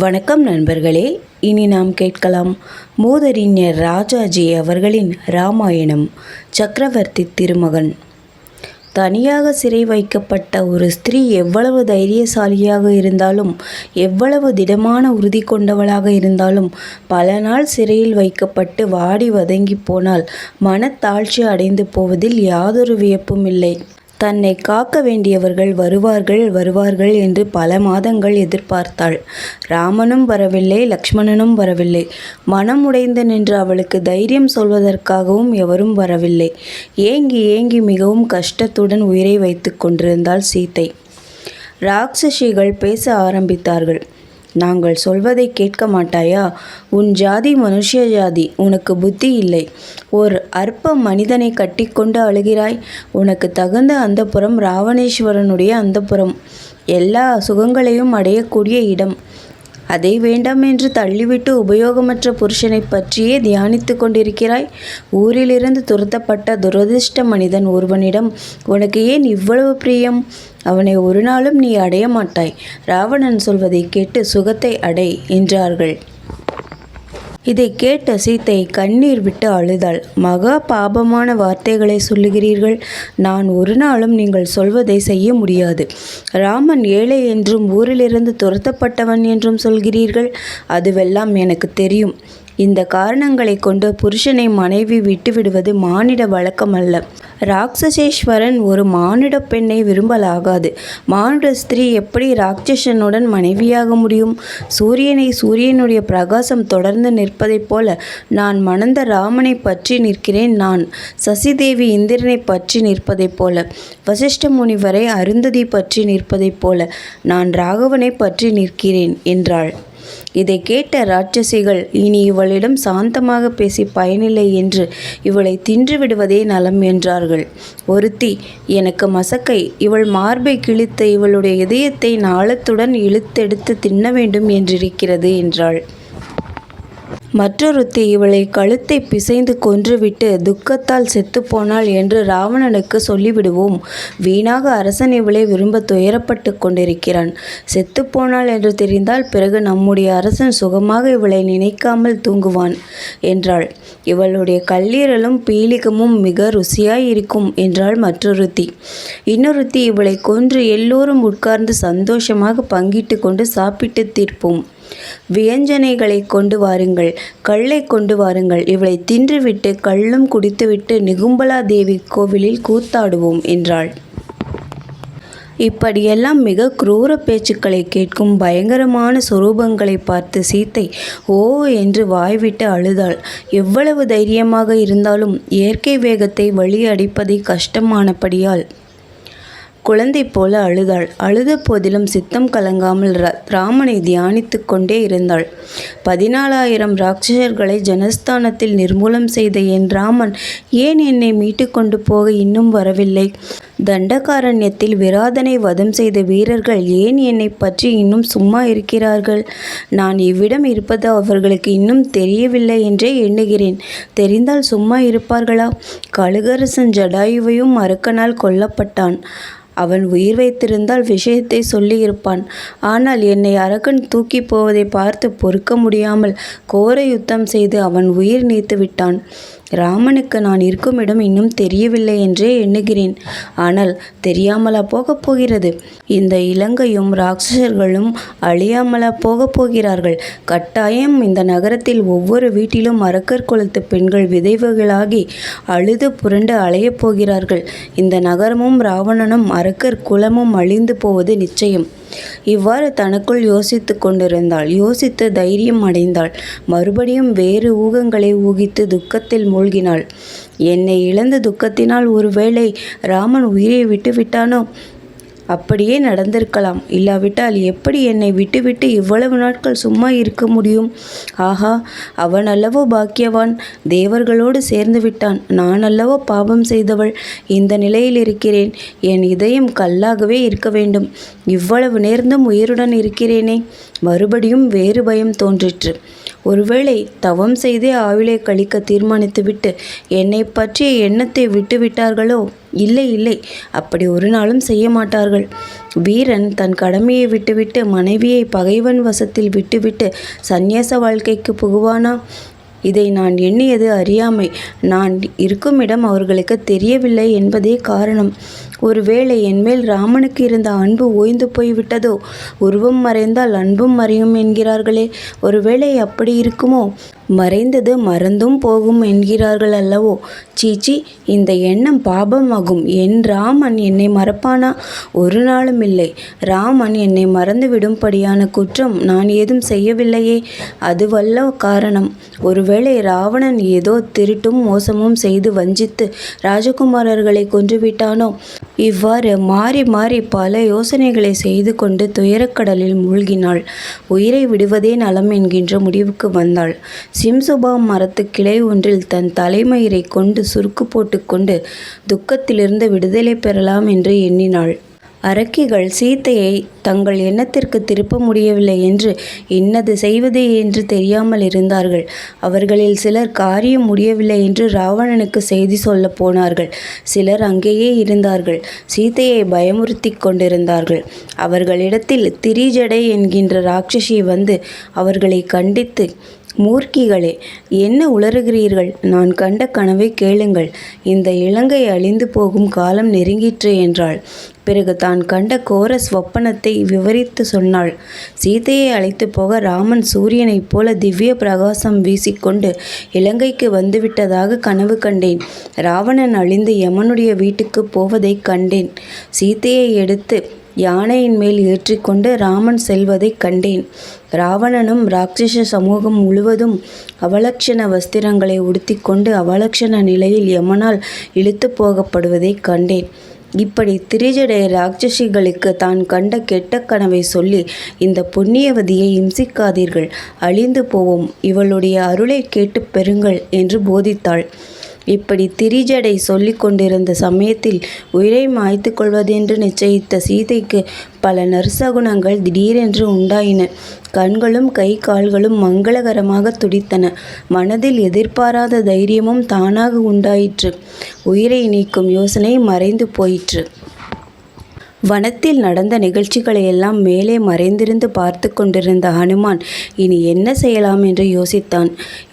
வணக்கம் நண்பர்களே. இனி நாம் கேட்கலாம் மூதறிஞர் ராஜாஜி அவர்களின் இராமாயணம். சக்கரவர்த்தி திருமகன். தனியாக சிறை வைக்கப்பட்ட ஒரு ஸ்திரீ எவ்வளவு தைரியசாலியாக இருந்தாலும், எவ்வளவு திடமான உறுதி கொண்டவளாக இருந்தாலும், பல நாள் சிறையில் வைக்கப்பட்டு வாடி வதங்கி போனால் மனத்தாழ்ச்சி அடைந்து போவதில் யாதொரு வியப்பும் இல்லை. தன்னை காக்க வேண்டியவர்கள் வருவார்கள் என்று பல மாதங்கள் எதிர்பார்த்தாள். ராமனும் வரவில்லை, லக்ஷ்மணனும் வரவில்லை. மனம் உடைந்து நின்று அவளுக்கு தைரியம் சொல்வதற்காகவும் எவரும் வரவில்லை. ஏங்கி மிகவும் கஷ்டத்துடன் உயிரை வைத்து கொண்டிருந்தாள் சீதை. ராட்சசிகள் பேச ஆரம்பித்தார்கள். நாங்கள் சொல்வதை கேட்க மாட்டாயா? உன் ஜாதி மனுஷ ஜாதி, உனக்கு புத்தி இல்லை. ஓர் அற்ப மனிதனை கட்டிக்கொண்டு அழுகிறாய். உனக்கு தகுந்த அந்தப்புறம் ராவணேஸ்வரனுடைய அந்தப்புறம், எல்லா சுகங்களையும் அடையக்கூடிய இடம். அதை வேண்டாம் என்று தள்ளிவிட்டு உபயோகமற்ற புருஷனை பற்றியே தியானித்து கொண்டிருக்கிறாய். ஊரிலிருந்து துரத்தப்பட்ட துரதிர்ஷ்ட மனிதன் ஒருவனிடம் உனக்கு ஏன் இவ்வளவு பிரியம்? அவனை ஒரு நாளும் நீ அடைய மாட்டாய். ராவணன் சொல்வதை கேட்டு சுகத்தை அடை என்றார்கள். இதை கேட்ட சீதை கண்ணீர் விட்டு அழுதாள். மகா பாபமான வார்த்தைகளை சொல்லுகிறீர்கள். நான் ஒரு நாளும் நீங்கள் சொல்வதை செய்ய முடியாது. ராமன் ஏழை என்றும் ஊரிலிருந்து துரத்தப்பட்டவன் என்றும் சொல்கிறீர்கள். அதுவெல்லாம் எனக்கு தெரியும். இந்த காரணங்களை கொண்டு புருஷனை மனைவி விட்டுவிடுவது மானிட வழக்கமல்ல. ராட்சசேஸ்வரன் ஒரு மானிட பெண்ணை விரும்பலாகாது. மானுட ஸ்திரீ எப்படி ராட்சசனுடன் மனைவியாக முடியும்? சூரியனுடைய பிரகாசம் தொடர்ந்து நிற்பதைப் போல நான் மணந்த ராமனை பற்றி நிற்கிறேன். நான் சசிதேவி இந்திரனை பற்றி நிற்பதைப் போல, வசிஷ்ட முனிவரை அருந்ததி பற்றி நிற்பதைப் போல நான் ராகவனை பற்றி நிற்கிறேன் என்றாள். இதை கேட்ட ராட்சசிகள் இனி இவளிடம் சாந்தமாக பேசி பயனில்லை என்று இவளை தின்று விடுவதே நலம் என்றார்கள். ஒருத்தி, எனக்கு மசக்கை, இவள் மார்பை கிழித்த இவளுடைய இதயத்தை நாளத்துடன் இழுத்தெடுத்து தின்ன வேண்டும் என்றிருக்கிறது என்றாள். மற்றொருத்தி, இவளை கழுத்தை பிசைந்து கொன்றுவிட்டு துக்கத்தால் செத்துப்போனாள் என்று ராவணனுக்கு சொல்லிவிடுவோம். வீணாக அரசன் இவளை விரும்ப துயரப்பட்டு கொண்டிருக்கிறான். செத்துப்போனாள் என்று தெரிந்தால் பிறகு நம்முடைய அரசன் சுகமாக இவளை நினைக்காமல் தூங்குவான் என்றாள். இவளுடைய கல்லீரலும் பீலிகமும் மிக ருசியாய் இருக்கும் என்றாள் மற்றொருத்தி. இன்னொருத்தி, இவளை கொன்று எல்லோரும் உட்கார்ந்து சந்தோஷமாக பங்கிட்டு கொண்டு சாப்பிட்டு தீர்ப்போம். வியஞ்சனைகளை கொண்டு வாருங்கள், கல்லை கொண்டு வாருங்கள். இவளை தின்றுவிட்டு கள்ளும் குடித்துவிட்டு நிகும்பலா தேவி கோவிலில் கூத்தாடுவோம் என்றாள். இப்படியெல்லாம் மிக குரூர பேச்சுக்களை கேட்கும் பயங்கரமான சொரூபங்களை பார்த்து சீதை ஓ என்று வாய்விட்டு அழுதாள். எவ்வளவு தைரியமாக இருந்தாலும் இயற்கை வேகத்தை வழி அடிப்பதை கஷ்டமானபடியால் குழந்தை போல அழுதாள். அழுத போதிலும் சித்தம் கலங்காமல் ராமனை தியானித்து கொண்டே இருந்தாள். 14,000 ராட்சசர்களை ஜனஸ்தானத்தில் நிர்மூலம் செய்த என் ராமன் ஏன் என்னை மீட்டு கொண்டு போக இன்னும் வரவில்லை? தண்டகாரண்யத்தில் விராதனை வதம் செய்த வீரர்கள் ஏன் என்னை பற்றி இன்னும் சும்மா இருக்கிறார்கள்? நான் இவ்விடம் இருப்பது அவர்களுக்கு இன்னும் தெரியவில்லை என்றே எண்ணுகிறேன். தெரிந்தால் சும்மா இருப்பார்களா? கழுகரசன் ஜடாயுவையும் அரக்கனால் கொல்லப்பட்டான். அவன் உயிர் வைத்திருந்தால் விஷயத்தை சொல்லியிருப்பான். ஆனால் என்னை அரக்கன் தூக்கி போவதை பார்த்து பொறுக்க முடியாமல் கோர யுத்தம் செய்து அவன் உயிர் நீத்து விட்டான். ராமனுக்கு நான் இருக்கும் இடம் இன்னும் தெரியவில்லை என்றே எண்ணுகிறேன். ஆனால் தெரியாமலா போகப் போகிறது? இந்த இலங்கையும் ராட்சசர்களும் அழியாமலா போகப் போகிறார்கள்? கட்டாயம் இந்த நகரத்தில் ஒவ்வொரு வீட்டிலும் அரக்கர் குலத்து பெண்கள் விதைவுகளாகி அழுது புரண்டு அலையப் போகிறார்கள். இந்த நகரமும் ராவணனும் அரக்கர் குலமும் அழிந்து போவது நிச்சயம். இவ்வாறு தனக்குள் யோசித்து கொண்டிருந்தாள். யோசித்து தைரியம் அடைந்தாள். மறுபடியும் வேறு ஊகங்களை ஊகித்து துக்கத்தில் மூழ்கினாள். என்னை இழந்த துக்கத்தினால் ஒருவேளை ராமன் உயிரை விட்டுவிட்டானோ? அப்படியே நடந்திருக்கலாம். இல்லாவிட்டால் எப்படி என்னை விட்டுவிட்டு இவ்வளவு நாட்கள் சும்மா இருக்க முடியும்? ஆஹா, அவன் அல்லவோ பாக்கியவான், தேவர்களோடு சேர்ந்து விட்டான். நான் அல்லவோ பாபம் செய்தவள். இந்த நிலையில் இருக்கிறேன். என் இதயம் கல்லாகவே இருக்க வேண்டும். இவ்வளவு நேர்ந்தும் உயிருடன் இருக்கிறேனே. மறுபடியும் வேறு பயம் தோன்றிற்று. ஒருவேளை தவம் செய்தே ஆயுளை கழிக்க தீர்மானித்துவிட்டு என்னை பற்றிய எண்ணத்தை விட்டுவிட்டார்களோ? இல்லை இல்லை, அப்படி ஒரு நாளும் செய்ய மாட்டார்கள். வீரன் தன் கடமையை விட்டுவிட்டு மனைவியை பகைவன் வசத்தில் விட்டுவிட்டு சந்நியாச வாழ்க்கைக்கு புகுவானா? இதை நான் எண்ணியது அறியாமை. நான் இருக்கும் இடம் அவர்களுக்கு தெரியவில்லை என்பதே காரணம். ஒருவேளை என்மேல் ராமனுக்கு இருந்த அன்பு ஓய்ந்து போய்விட்டதோ? உருவம் மறைந்தால் அன்பும் மறையும் என்கிறார்களே, ஒருவேளை அப்படி இருக்குமோ? மறைந்தது மறந்தும் போகும் என்கிறார்கள் அல்லவோ? சீச்சி, இந்த எண்ணம் பாபமாகும். என் ராமன் என்னை மறப்பானா? ஒரு நாளும் இல்லை. ராமன் என்னை மறந்து விடும்படியான குற்றம் நான் ஏதும் செய்யவில்லையே. அதுவல்ல காரணம். ஒருவேளை ராவணன் ஏதோ திருட்டும் மோசமும் செய்து வஞ்சித்து ராஜகுமாரர்களை கொன்றுவிட்டானோ? இவ்வாறு மாறி மாறி பல யோசனைகளை செய்து கொண்டு துயரக்கடலில் மூழ்கினாள். உயிரை விடுவதே நலம் என்கின்ற முடிவுக்கு வந்தாள். சிம்சுபா மரத்து கிளை ஒன்றில் தன் தலைமயிரை கொண்டு சுருக்கு போட்டுக்கொண்டு துக்கத்திலிருந்து விடுதலை பெறலாம் என்று எண்ணினாள். அரக்கிகள் சீதையை தங்கள் எண்ணத்திற்கு திருப்ப முடியவில்லை என்று இன்னது செய்வது என்று தெரியாமல் இருந்தார்கள். அவர்களில் சிலர் காரியம் முடியவில்லை என்று ராவணனுக்கு செய்தி சொல்ல போனார்கள். சிலர் அங்கேயே இருந்தார்கள். சீதையை பயமுறுத்தி கொண்டிருந்தார்கள். அவர்களிடத்தில் திரிஜடை என்கின்ற ராட்சசி வந்து அவர்களை கண்டித்து, மூர்க்கிகளே, என்ன உளறுகிறீர்கள்? நான் கண்ட கனவை கேளுங்கள். இந்த இலங்கை அழிந்து போகும் காலம் நெருங்கிற்று என்றாள். பிறகு தான் கண்ட கோர ஸ்வப்பனத்தை விவரித்து சொன்னாள். சீதையை அழைத்து போக ராமன் சூரியனைப் போல திவ்ய பிரகாசம் வீசிக்கொண்டு இலங்கைக்கு வந்துவிட்டதாக கனவு கண்டேன். ராவணன் அழிந்து யமனுடைய வீட்டுக்கு போவதை கண்டேன். சீதையை எடுத்து யானையின் மேல் ஏற்றிக்கொண்டு ராமன் செல்வதை கண்டேன். ராவணனும் ராட்சச சமூகம் முழுவதும் அவலட்சண வஸ்திரங்களை உடுத்திக்கொண்டு அவலட்சண நிலையில் யமனால் இழுத்து போகப்படுவதை கண்டேன். இப்படி திரிஜடை ராட்சசிகளுக்கு தான் கண்ட கெட்ட கனவை சொல்லி, இந்த புண்ணியவதியை இம்சிக்காதீர்கள், அழிந்து போவோம், இவளுடைய அருளை கேட்டு பெறுங்கள் என்று போதித்தாள். இப்படி திரிஜடை சொல்லி கொண்டிருந்த சமயத்தில் உயிரை மாய்த்து கொள்வதென்று நிச்சயித்த சீதைக்கு பல நற்சகுனங்கள் திடீரென்று உண்டாயின. கண்களும் கை கால்களும் மங்களகரமாக துடித்தன. மனதில் எதிர்பாராத தைரியமும் தானாக உண்டாயிற்று. உயிரை நீக்கும் யோசனை மறைந்து போயிற்று. வனத்தில் நடந்த நிகழ்ச்சிகளையெல்லாம் மேலே மறைந்திருந்து பார்த்து கொண்டிருந்த ஹனுமான் இனி என்ன செய்யலாம் என்று யோசித்தான்.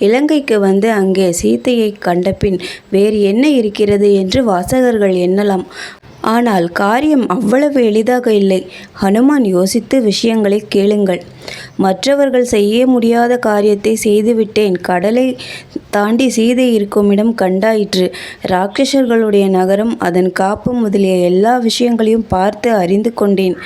இலங்கைக்கு வந்து அங்கே சீதையை கண்டபின் வேறு என்ன இருக்கிறது என்று வாசகர்கள் எண்ணலாம். ஆனால் காரியம் அவ்வளவு எளிதாக இல்லை. ஹனுமான் யோசித்து விஷயங்களை கேளுங்கள். மற்றவர்கள் செய்ய முடியாத காரியத்தை செய்துவிட்டேன். கடலை தாண்டி சீதை இருக்குமிடம் கண்டாயிற்று. ராட்சசர்களுடைய நகரம், அதன் காப்பு முதலிய எல்லா விஷயங்களையும் பார்த்து அறிந்து கொண்டேன்.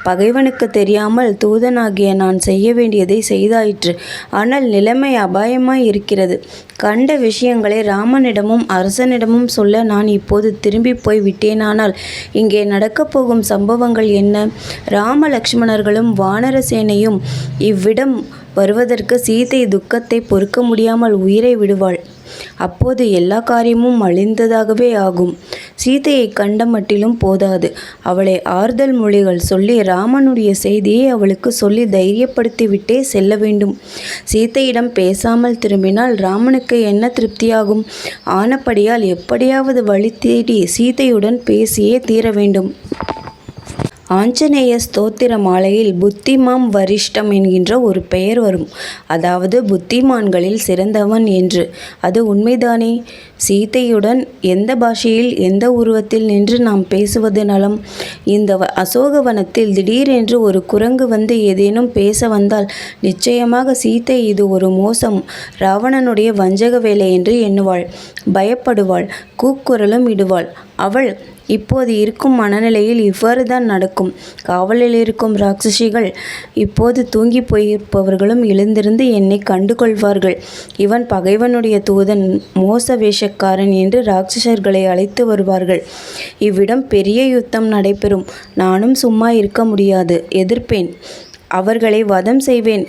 பகைவனுக்கு தெரியாமல் தூதனாகிய நான் செய்ய வேண்டியதை செய்தாயிற்று. ஆனால் நிலைமை அபாயமாய் இருக்கிறது. கண்ட விஷயங்களை ராமனிடமும் அரசனிடமும் சொல்ல நான் இப்போது திரும்பி போய் விட்டேனானால் இங்கே நடக்கப் போகும் சம்பவங்கள் என்ன? ராம லக்ஷ்மணர்களும் வானர சேனையும் இவ்விடம் வருவதற்கு சீதை துக்கத்தை பொறுக்க முடியாமல் உயிரை விடுவாள். அப்போது எல்லா காரியமும் அழிந்ததாகவே ஆகும். சீதையை கண்ட மட்டிலும் போதாது. அவளை ஆறுதல் மொழிகள் சொல்லி ராமனுடைய செய்தியை அவளுக்கு சொல்லி தைரியப்படுத்திவிட்டே செல்ல வேண்டும். சீதையிடம் பேசாமல் திரும்பினால் ராமனுக்கு என்ன திருப்தியாகும்? ஆனபடியால் எப்படியாவது வழி தேடி சீதையுடன் பேசியே தீர வேண்டும். ஆஞ்சநேய ஸ்தோத்திர மாலையில் புத்திமாம் வரிஷ்டம் என்கின்ற ஒரு பெயர் வரும். அதாவது புத்திமான்களில் சிறந்தவன் என்று. அது உண்மைதானே? சீதையுடன் எந்த பாஷையில் எந்த உருவத்தில் நின்று நாம் பேசுவது நலம்? இந்த அசோகவனத்தில் திடீரென்று ஒரு குரங்கு வந்து ஏதேனும் பேச வந்தால் நிச்சயமாக சீதை இது ஒரு மோசம், ராவணனுடைய வஞ்சக வேலை என்று எண்ணுவாள். பயப்படுவாள். கூக்குரலும் இடுவாள். அவள் இப்போது இருக்கும் மனநிலையில் இவ்வாறு தான் நடக்கும். காவலில் இருக்கும் ராட்சசிகள் இப்போது தூங்கி போயிருப்பவர்களும் எழுந்திருந்து என்னை கண்டுகொள்வார்கள். இவன் பகைவனுடைய தூதன், மோச வேஷக்காரன் என்று ராட்சசர்களை அழைத்து வருவார்கள். இவ்விடம் பெரிய யுத்தம் நடைபெறும். நானும் சும்மா இருக்க முடியாது. எதிர்ப்பேன். அவர்களை வதம் செய்வேன்.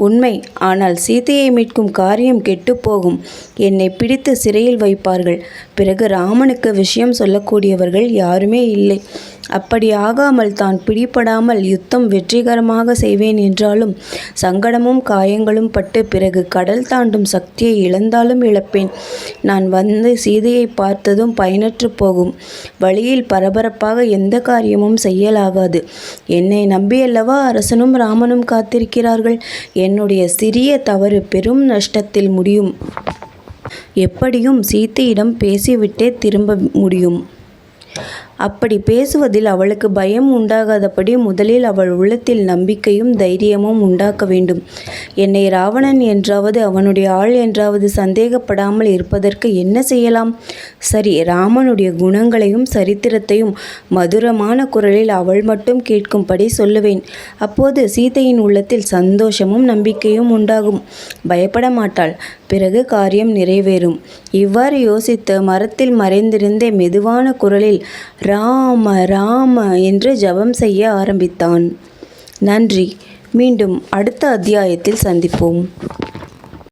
உண்மை. ஆனால் சீதையை மீட்கும் காரியம் கெட்டுப்போகும். என்னை பிடித்து சிறையில் வைப்பார்கள். பிறகு ராமனுக்கு விஷயம் சொல்லக்கூடியவர்கள் யாருமே இல்லை. அப்படி ஆகாமல் தான் பிடிபடாமல் யுத்தம் வெற்றிகரமாக செய்வேன் என்றாலும் சங்கடமும் காயங்களும் பட்டு பிறகு கடல் தாண்டும் சக்தியை இழந்தாலும் இழப்பேன். நான் வந்து சீதையை பார்த்ததும் பயனற்று போகும். வழியில் பரபரப்பாக எந்த காரியமும் செய்யலாகாது. என்னை நம்பியல்லவா அரசனும் ராமனும் காத்திருக்கிறார்கள். என்னுடைய சிறிய தவறு பெரும் நஷ்டத்தில் முடியும். எப்படியும் சீதையிடம் பேசிவிட்டே திரும்ப முடியும். அப்படி பேசுவதில் அவளுக்கு பயம் உண்டாகாதபடி முதலில் அவள் உள்ளத்தில் நம்பிக்கையும் தைரியமும் உண்டாக்க வேண்டும். என்னை ராவணன் என்றாவது அவனுடைய ஆள் என்றாவது சந்தேகப்படாமல் இருப்பதற்கு என்ன செய்யலாம்? சரி, ராமனுடைய குணங்களையும் சரித்திரத்தையும் மதுரமான குரலில் அவள் மட்டும் கேட்கும்படி சொல்லுவேன். அப்போது சீதையின் உள்ளத்தில் சந்தோஷமும் நம்பிக்கையும் உண்டாகும். பயப்பட மாட்டாள். பிறகு காரியம் நிறைவேறும். இவ்வாறு யோசித்து மரத்தில் மறைந்திருந்தே மெதுவான குரலில் ராம ராம என்று ஜெபம் செய்ய ஆரம்பித்தான். நன்றி. மீண்டும் அடுத்த அத்தியாயத்தில் சந்திப்போம்.